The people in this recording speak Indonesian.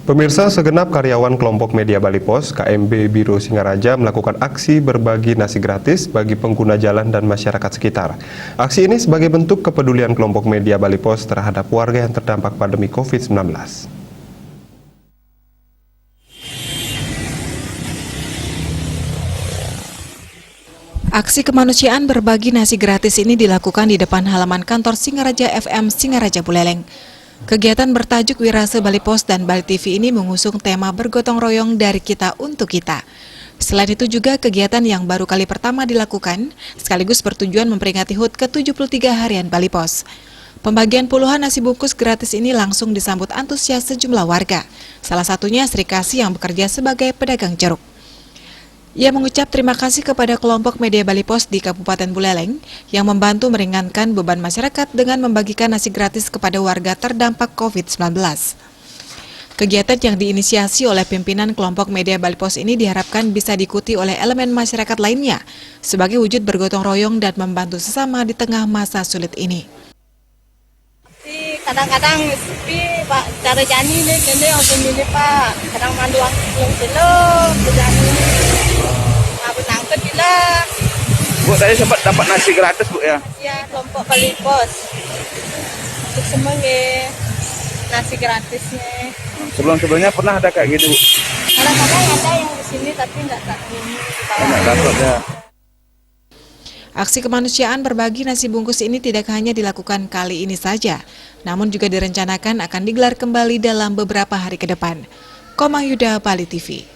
Pemirsa, segenap karyawan kelompok media Bali Pos KMB Biro Singaraja melakukan aksi berbagi nasi gratis bagi pengguna jalan dan masyarakat sekitar. Aksi ini sebagai bentuk kepedulian kelompok media Bali Pos terhadap warga yang terdampak pandemi COVID-19. Aksi kemanusiaan berbagi nasi gratis ini dilakukan di depan halaman kantor Singaraja FM Singaraja Buleleng. Kegiatan bertajuk Wirase Bali Pos dan Bali TV ini mengusung tema bergotong royong dari kita untuk kita. Selain itu juga kegiatan yang baru kali pertama dilakukan, sekaligus bertujuan memperingati HUT ke-73 harian Bali Pos. Pembagian puluhan nasi bungkus gratis ini langsung disambut antusias sejumlah warga, salah satunya Sri Kasih yang bekerja sebagai pedagang jeruk. Ia mengucap terima kasih kepada kelompok media Bali Pos di Kabupaten Buleleng yang membantu meringankan beban masyarakat dengan membagikan nasi gratis kepada warga terdampak COVID-19. Kegiatan yang diinisiasi oleh pimpinan kelompok media Bali Pos ini diharapkan bisa diikuti oleh elemen masyarakat lainnya sebagai wujud bergotong royong dan membantu sesama di tengah masa sulit ini. Kadang-kadang sepi Pak, cara jani nih kene untuk milih Pak. Kadang mandu yang jenuh, berjani. Benang ke bila. Bu, tadi sempat dapat nasi gratis Bu ya? Ya, kelompok Bali Pos. Untuk semua nih, nasi gratisnya. Sebelum-sebelumnya pernah ada kayak gitu Bu? Kadang-kadang ada yang di sini tapi nggak ini. Nggak dapat ya. Aksi kemanusiaan berbagi nasi bungkus ini tidak hanya dilakukan kali ini saja, namun juga direncanakan akan digelar kembali dalam beberapa hari ke depan. Komang Yuda, Bali TV.